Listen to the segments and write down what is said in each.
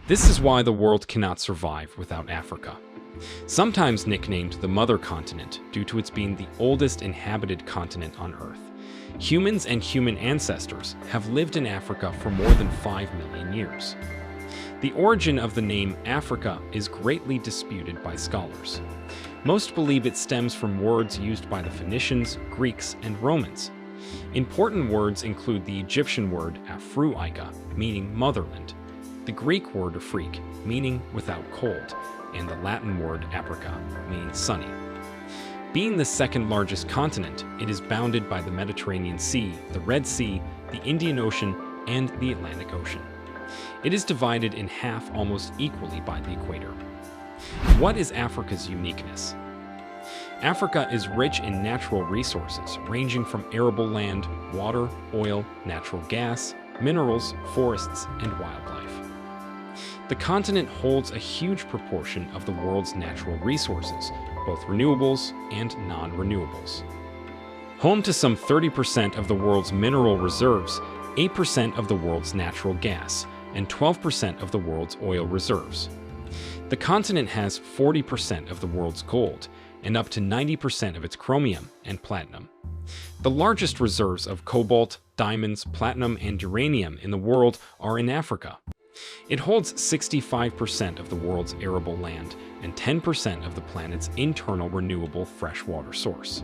This is why the world cannot survive without Africa. Sometimes nicknamed the Mother Continent due to its being the oldest inhabited continent on Earth. Humans and human ancestors have lived in Africa for more than 5 million years. The origin of the name Africa is greatly disputed by scholars. Most believe it stems from words used by the Phoenicians, Greeks, and Romans. Important words include the Egyptian word Afru-Iga, meaning motherland, the Greek word Afrique, meaning without cold, and the Latin word Aprica, meaning sunny. Being the second largest continent, it is bounded by the Mediterranean Sea, the Red Sea, the Indian Ocean, and the Atlantic Ocean. It is divided in half almost equally by the equator. What is Africa's uniqueness? Africa is rich in natural resources ranging from arable land, water, oil, natural gas, minerals, forests, and wildlife. The continent holds a huge proportion of the world's natural resources, both renewables and non-renewables. Home to some 30% of the world's mineral reserves, 8% of the world's natural gas, and 12% of the world's oil reserves. The continent has 40% of the world's gold, and up to 90% of its chromium and platinum. The largest reserves of cobalt, diamonds, platinum, and uranium in the world are in Africa. It holds 65% of the world's arable land and 10% of the planet's internal renewable freshwater source.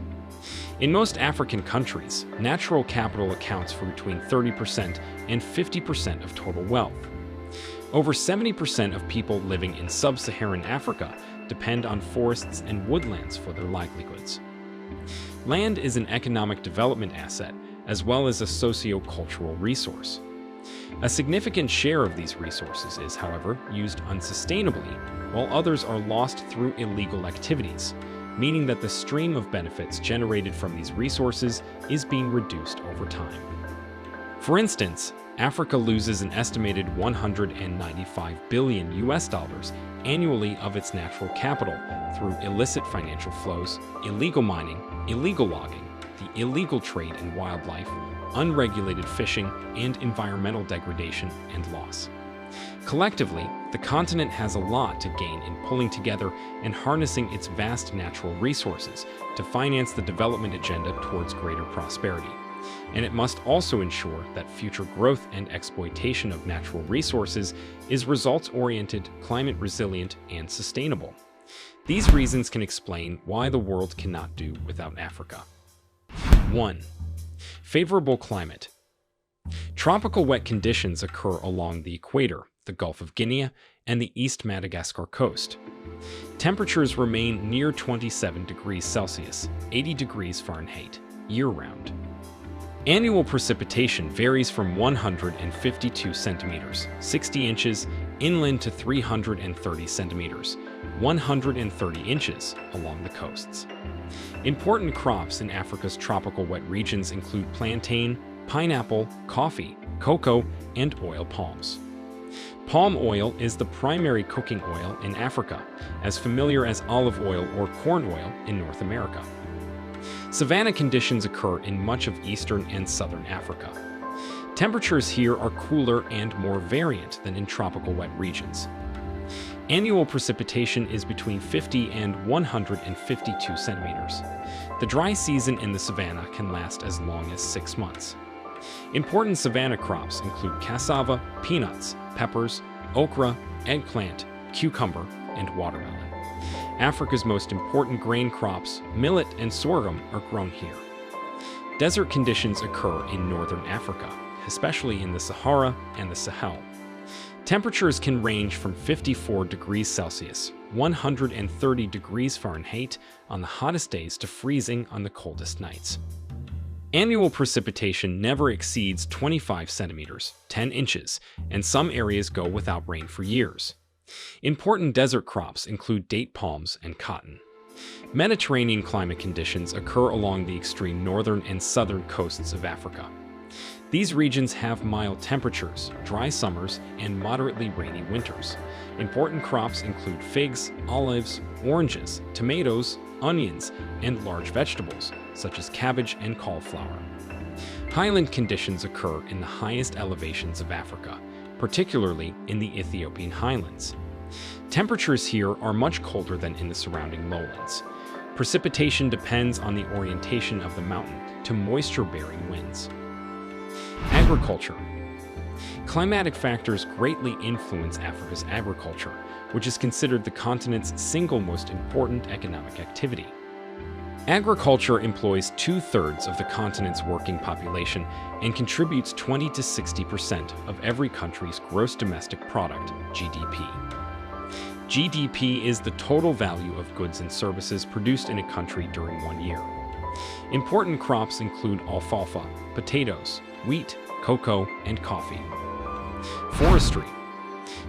In most African countries, natural capital accounts for between 30% and 50% of total wealth. Over 70% of people living in sub-Saharan Africa depend on forests and woodlands for their livelihoods. Land is an economic development asset as well as a socio-cultural resource. A significant share of these resources is, however, used unsustainably, while others are lost through illegal activities, meaning that the stream of benefits generated from these resources is being reduced over time. For instance, Africa loses an estimated $195 billion annually of its natural capital through illicit financial flows, illegal mining, illegal logging, the illegal trade in wildlife, unregulated fishing, and environmental degradation and loss. Collectively, the continent has a lot to gain in pulling together and harnessing its vast natural resources to finance the development agenda towards greater prosperity. And it must also ensure that future growth and exploitation of natural resources is results-oriented, climate-resilient, and sustainable. These reasons can explain why the world cannot do without Africa. 1. Favorable climate. Tropical wet conditions occur along the equator, the Gulf of Guinea, and the East Madagascar coast. Temperatures remain near 27 degrees Celsius, 80 degrees Fahrenheit, year-round. Annual precipitation varies from 152 centimeters, 60 inches, inland to 330 centimeters, 130 inches along the coasts. Important crops in Africa's tropical wet regions include plantain, pineapple, coffee, cocoa, and oil palms. Palm oil is the primary cooking oil in Africa, as familiar as olive oil or corn oil in North America. Savanna conditions occur in much of eastern and southern Africa. Temperatures here are cooler and more variant than in tropical wet regions. Annual precipitation is between 50 and 152 centimeters. The dry season in the savanna can last as long as 6 months. Important savanna crops include cassava, peanuts, peppers, okra, eggplant, cucumber, and watermelon. Africa's most important grain crops, millet and sorghum, are grown here. Desert conditions occur in northern Africa, especially in the Sahara and the Sahel. Temperatures can range from 54 degrees Celsius, 130 degrees Fahrenheit on the hottest days to freezing on the coldest nights. Annual precipitation never exceeds 25 centimeters, 10 inches, and some areas go without rain for years. Important desert crops include date palms and cotton. Mediterranean climate conditions occur along the extreme northern and southern coasts of Africa. These regions have mild temperatures, dry summers, and moderately rainy winters. Important crops include figs, olives, oranges, tomatoes, onions, and large vegetables, such as cabbage and cauliflower. Highland conditions occur in the highest elevations of Africa, particularly in the Ethiopian highlands. Temperatures here are much colder than in the surrounding lowlands. Precipitation depends on the orientation of the mountain to moisture-bearing winds. Agriculture. Climatic factors greatly influence Africa's agriculture, which is considered the continent's single most important economic activity. Agriculture employs 2/3 of the continent's working population and contributes 20 to 60% of every country's gross domestic product, GDP. GDP is the total value of goods and services produced in a country during one year. Important crops include alfalfa, potatoes, wheat, cocoa, and coffee. Forestry.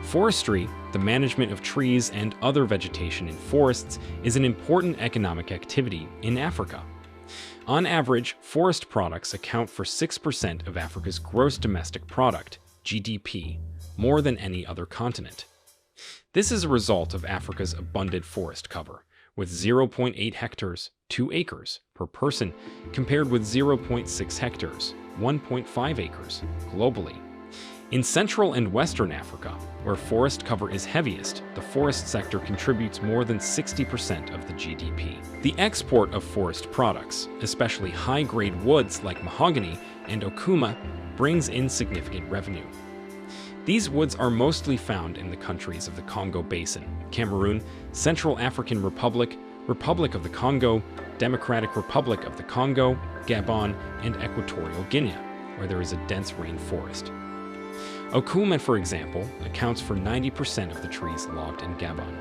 Forestry, the management of trees and other vegetation in forests, is an important economic activity in Africa. On average, forest products account for 6% of Africa's gross domestic product, GDP, more than any other continent. This is a result of Africa's abundant forest cover, with 0.8 hectares, 2 acres, per person, compared with 0.6 hectares, 1.5 acres, globally. In Central and Western Africa, where forest cover is heaviest, the forest sector contributes more than 60% of the GDP. The export of forest products, especially high-grade woods like mahogany and okuma, brings in significant revenue. These woods are mostly found in the countries of the Congo Basin, Cameroon, Central African Republic, Republic of the Congo, Democratic Republic of the Congo, Gabon, and Equatorial Guinea, where there is a dense rainforest. Okuma, for example, accounts for 90% of the trees logged in Gabon.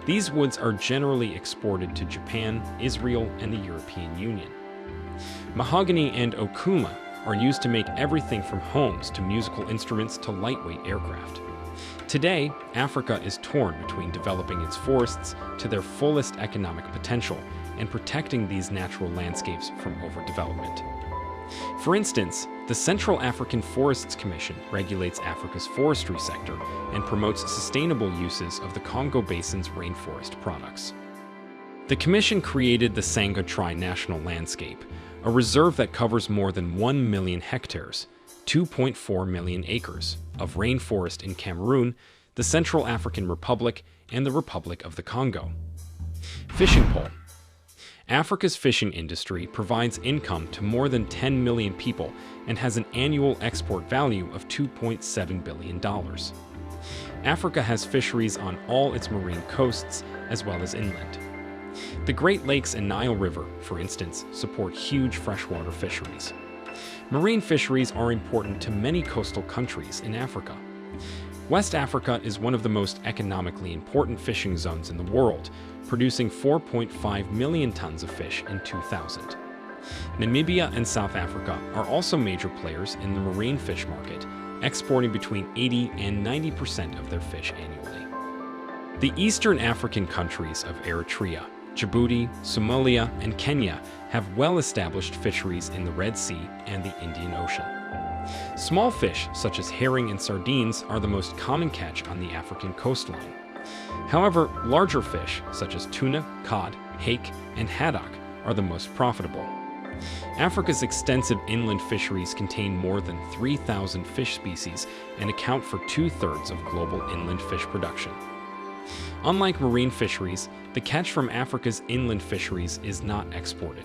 These woods are generally exported to Japan, Israel, and the European Union. Mahogany and okuma are used to make everything from homes to musical instruments to lightweight aircraft. Today, Africa is torn between developing its forests to their fullest economic potential and protecting these natural landscapes from overdevelopment. For instance, the Central African Forests Commission regulates Africa's forestry sector and promotes sustainable uses of the Congo Basin's rainforest products. The Commission created the Sanga Tri-National Landscape, a reserve that covers more than 1 million hectares, 2.4 million acres, of rainforest in Cameroon, the Central African Republic, and the Republic of the Congo. Fishing pole. Africa's fishing industry provides income to more than 10 million people and has an annual export value of $2.7 billion. Africa has fisheries on all its marine coasts as well as inland. The Great Lakes and Nile River, for instance, support huge freshwater fisheries. Marine fisheries are important to many coastal countries in Africa. West Africa is one of the most economically important fishing zones in the world, producing 4.5 million tons of fish in 2000. Namibia and South Africa are also major players in the marine fish market, exporting between 80 and 90% of their fish annually. The Eastern African countries of Eritrea, Djibouti, Somalia, and Kenya have well-established fisheries in the Red Sea and the Indian Ocean. Small fish, such as herring and sardines, are the most common catch on the African coastline. However, larger fish, such as tuna, cod, hake, and haddock, are the most profitable. Africa's extensive inland fisheries contain more than 3,000 fish species and account for 2/3 of global inland fish production. Unlike marine fisheries, the catch from Africa's inland fisheries is not exported.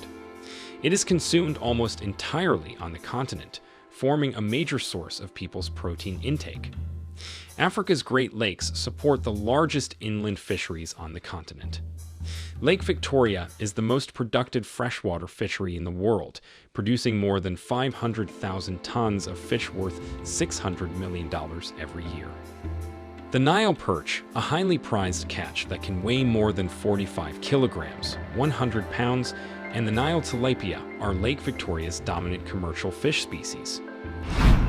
It is consumed almost entirely on the continent, forming a major source of people's protein intake. Africa's Great Lakes support the largest inland fisheries on the continent. Lake Victoria is the most productive freshwater fishery in the world, producing more than 500,000 tons of fish worth $600 million every year. The Nile perch, a highly prized catch that can weigh more than 45 kilograms, 100 pounds, and the Nile tilapia are Lake Victoria's dominant commercial fish species.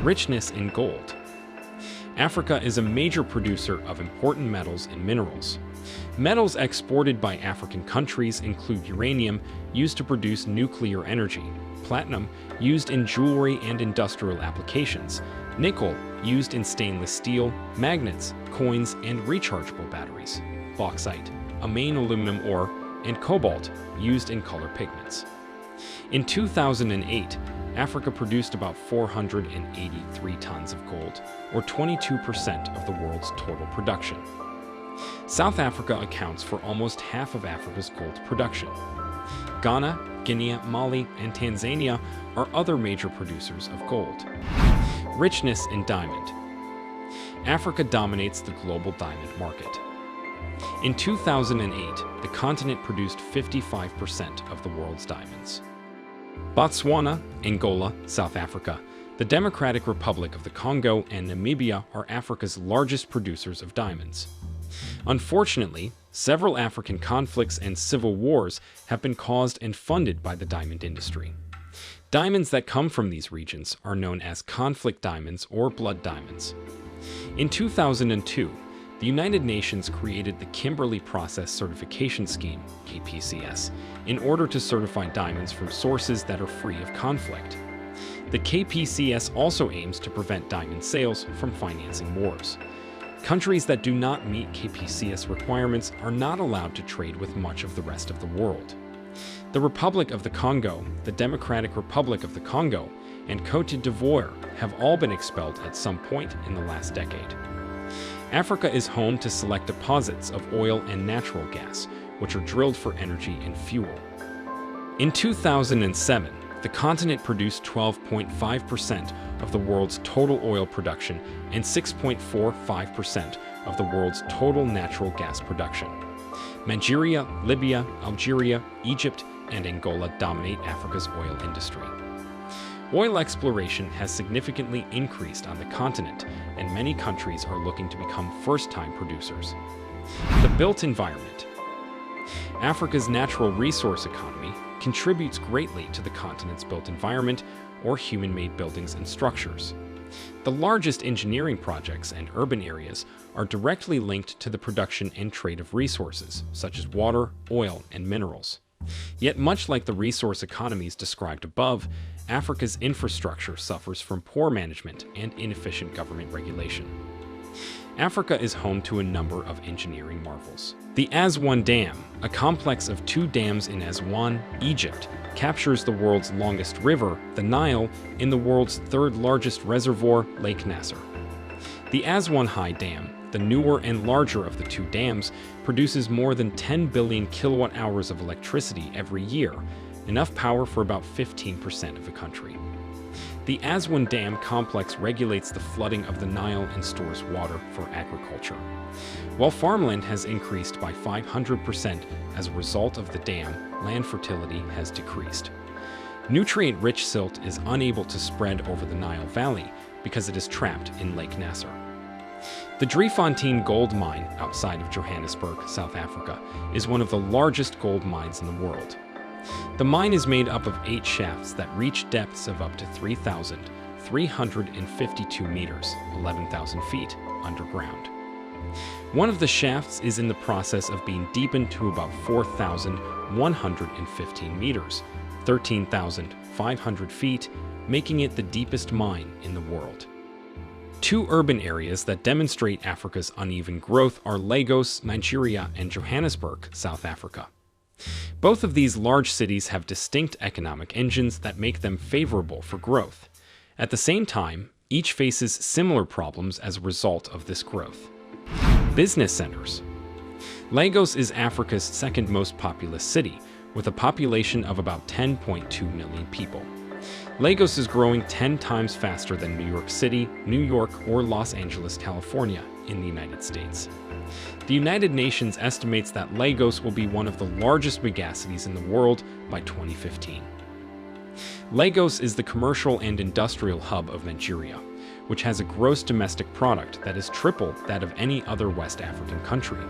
Richness in gold. Africa is a major producer of important metals and minerals. Metals exported by African countries include uranium, used to produce nuclear energy, platinum, used in jewelry and industrial applications, nickel, used in stainless steel, magnets, coins, and rechargeable batteries, bauxite, a main aluminum ore, and cobalt, used in color pigments. In 2008, Africa produced about 483 tons of gold, or 22% of the world's total production. South Africa accounts for almost half of Africa's gold production. Ghana, Guinea, Mali, and Tanzania are other major producers of gold. Richness in diamond. Africa dominates the global diamond market. In 2008, the continent produced 55% of the world's diamonds. Botswana, Angola, South Africa, the Democratic Republic of the Congo, and Namibia are Africa's largest producers of diamonds. Unfortunately, several African conflicts and civil wars have been caused and funded by the diamond industry. Diamonds that come from these regions are known as conflict diamonds or blood diamonds. In 2002, the United Nations created the Kimberley Process Certification Scheme, KPCS, in order to certify diamonds from sources that are free of conflict. The KPCS also aims to prevent diamond sales from financing wars. Countries that do not meet KPCS requirements are not allowed to trade with much of the rest of the world. The Republic of the Congo, the Democratic Republic of the Congo, and Côte d'Ivoire have all been expelled at some point in the last decade. Africa is home to select deposits of oil and natural gas, which are drilled for energy and fuel. In 2007, the continent produced 12.5% of the world's total oil production and 6.45% of the world's total natural gas production. Nigeria, Libya, Algeria, Egypt, and Angola dominate Africa's oil industry. Oil exploration has significantly increased on the continent, and many countries are looking to become first-time producers. The built environment. Africa's natural resource economy contributes greatly to the continent's built environment, or human-made buildings and structures. The largest engineering projects and urban areas are directly linked to the production and trade of resources, such as water, oil, and minerals. Yet much like the resource economies described above, Africa's infrastructure suffers from poor management and inefficient government regulation. Africa is home to a number of engineering marvels. The Aswan Dam, a complex of 2 dams in Aswan, Egypt, captures the world's longest river, the Nile, in the world's 3rd largest reservoir, Lake Nasser. The Aswan High Dam, the newer and larger of the 2 dams, produces more than 10 billion kilowatt-hours of electricity every year, enough power for about 15% of the country. The Aswan Dam complex regulates the flooding of the Nile and stores water for agriculture. While farmland has increased by 500% as a result of the dam, land fertility has decreased. Nutrient-rich silt is unable to spread over the Nile Valley because it is trapped in Lake Nasser. The Driefontein gold mine outside of Johannesburg, South Africa, is one of the largest gold mines in the world. The mine is made up of 8 shafts that reach depths of up to 3,352 meters, 11,000 feet, underground. One of the shafts is in the process of being deepened to about 4,115 meters, 13,500 feet, making it the deepest mine in the world. 2 urban areas that demonstrate Africa's uneven growth are Lagos, Nigeria, and Johannesburg, South Africa. Both of these large cities have distinct economic engines that make them favorable for growth. At the same time, each faces similar problems as a result of this growth. Business centers. Lagos is Africa's 2nd most populous city, with a population of about 10.2 million people. Lagos is growing 10 times faster than New York City, New York, or Los Angeles, California, in the United States. The United Nations estimates that Lagos will be one of the largest megacities in the world by 2015. Lagos is the commercial and industrial hub of Nigeria, which has a gross domestic product that is triple that of any other West African country.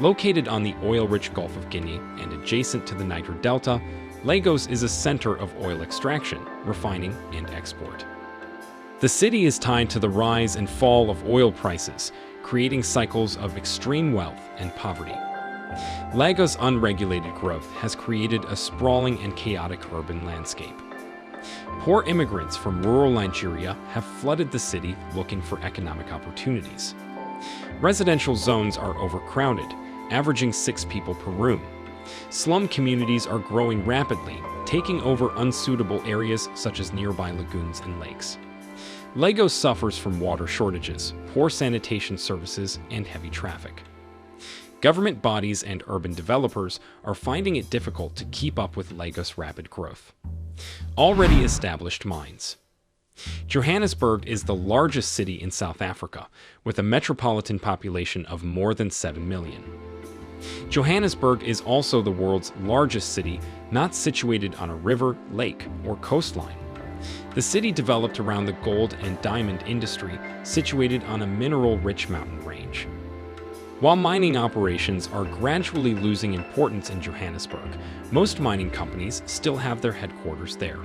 Located on the oil-rich Gulf of Guinea and adjacent to the Niger Delta, Lagos is a center of oil extraction, refining, and export. The city is tied to the rise and fall of oil prices, creating cycles of extreme wealth and poverty. Lagos' unregulated growth has created a sprawling and chaotic urban landscape. Poor immigrants from rural Nigeria have flooded the city looking for economic opportunities. Residential zones are overcrowded, averaging 6 people per room. Slum communities are growing rapidly, taking over unsuitable areas such as nearby lagoons and lakes. Lagos suffers from water shortages, poor sanitation services, and heavy traffic. Government bodies and urban developers are finding it difficult to keep up with Lagos' rapid growth. Already established mines. Johannesburg is the largest city in South Africa, with a metropolitan population of more than 7 million. Johannesburg is also the world's largest city not situated on a river, lake, or coastline. The city developed around the gold and diamond industry, situated on a mineral-rich mountain range. While mining operations are gradually losing importance in Johannesburg, most mining companies still have their headquarters there.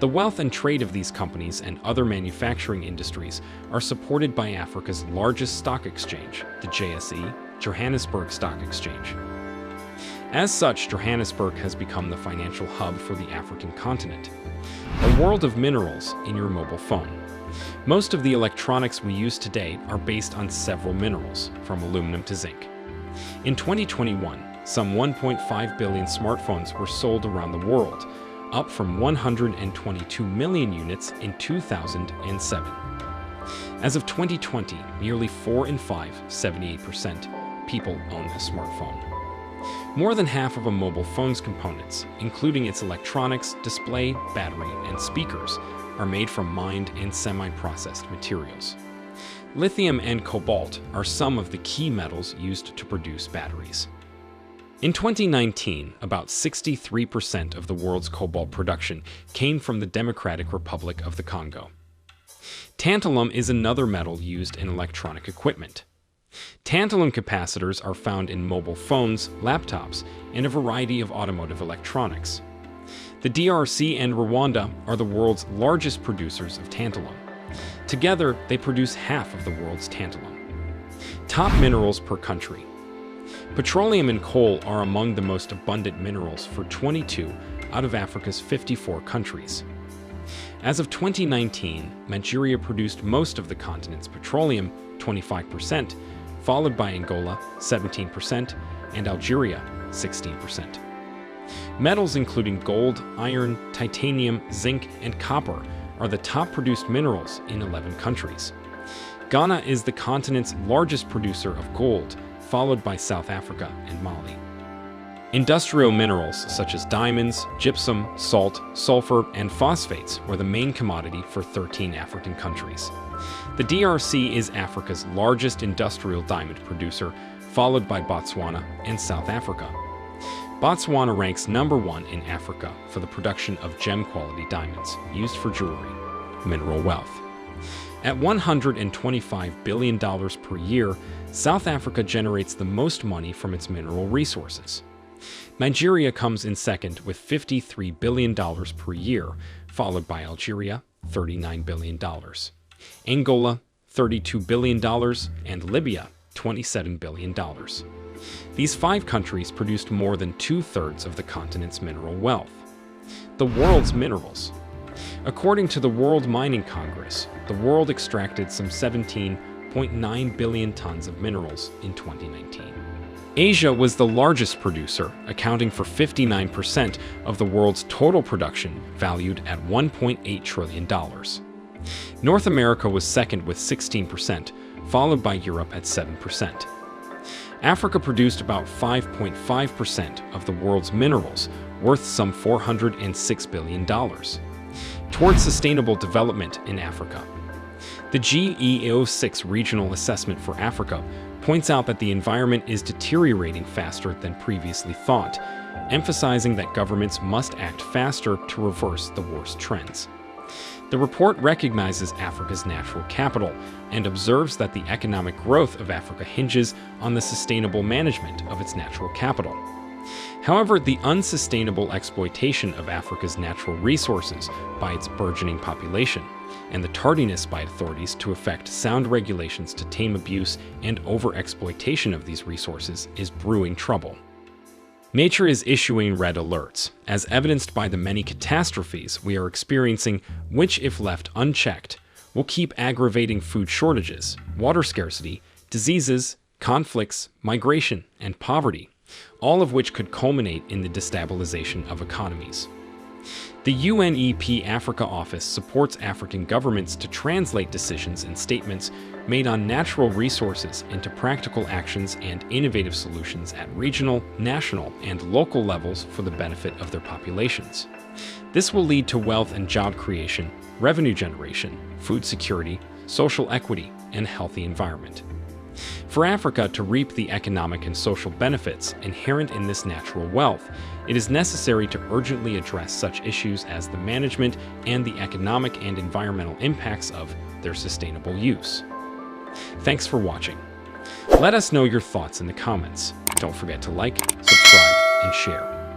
The wealth and trade of these companies and other manufacturing industries are supported by Africa's largest stock exchange, the JSE, Johannesburg Stock Exchange. As such, Johannesburg has become the financial hub for the African continent. A world of minerals in your mobile phone. Most of the electronics we use today are based on several minerals, from aluminum to zinc. In 2021, some 1.5 billion smartphones were sold around the world, up from 122 million units in 2007. As of 2020, nearly 4 in 5, 78%, people own a smartphone. More than half of a mobile phone's components, including its electronics, display, battery, and speakers, are made from mined and semi-processed materials. Lithium and cobalt are some of the key metals used to produce batteries. In 2019, about 63% of the world's cobalt production came from the Democratic Republic of the Congo. Tantalum is another metal used in electronic equipment. Tantalum capacitors are found in mobile phones, laptops, and a variety of automotive electronics. The DRC and Rwanda are the world's largest producers of tantalum. Together, they produce half of the world's tantalum. Top minerals per country. Petroleum and coal are among the most abundant minerals for 22 out of Africa's 54 countries. As of 2019, Nigeria produced most of the continent's petroleum, 25%, followed by Angola, 17%, and Algeria, 16%. Metals including gold, iron, titanium, zinc, and copper are the top produced minerals in 11 countries. Ghana is the continent's largest producer of gold, followed by South Africa and Mali. Industrial minerals such as diamonds, gypsum, salt, sulfur, and phosphates were the main commodity for 13 African countries. The DRC is Africa's largest industrial diamond producer, followed by Botswana and South Africa. Botswana ranks #1 in Africa for the production of gem-quality diamonds used for jewelry. Mineral wealth. At $125 billion per year, South Africa generates the most money from its mineral resources. Nigeria comes in second with $53 billion per year, followed by Algeria, $39 billion, Angola, $32 billion, and Libya, $27 billion. These 5 countries produced more than 2/3 of the continent's mineral wealth. The world's minerals. According to the World Mining Congress, the world extracted some 17.9 billion tons of minerals in 2019. Asia was the largest producer, accounting for 59% of the world's total production, valued at $1.8 trillion. North America was second with 16%, followed by Europe at 7%. Africa produced about 5.5% of the world's minerals, worth some $406 billion. Towards sustainable development in Africa. The GEO6 Regional Assessment for Africa points out that the environment is deteriorating faster than previously thought, emphasizing that governments must act faster to reverse the worst trends. The report recognizes Africa's natural capital and observes that the economic growth of Africa hinges on the sustainable management of its natural capital. However, the unsustainable exploitation of Africa's natural resources by its burgeoning population and the tardiness by authorities to effect sound regulations to tame abuse and overexploitation of these resources is brewing trouble. Nature is issuing red alerts, as evidenced by the many catastrophes we are experiencing, which, if left unchecked, will keep aggravating food shortages, water scarcity, diseases, conflicts, migration, and poverty, all of which could culminate in the destabilization of economies. The UNEP Africa Office supports African governments to translate decisions and statements made on natural resources into practical actions and innovative solutions at regional, national, and local levels for the benefit of their populations. This will lead to wealth and job creation, revenue generation, food security, social equity, and a healthy environment. For Africa to reap the economic and social benefits inherent in this natural wealth, it is necessary to urgently address such issues as the management and the economic and environmental impacts of their sustainable use. Thanks for watching. Let us know your thoughts in the comments. Don't forget to like, subscribe, and share.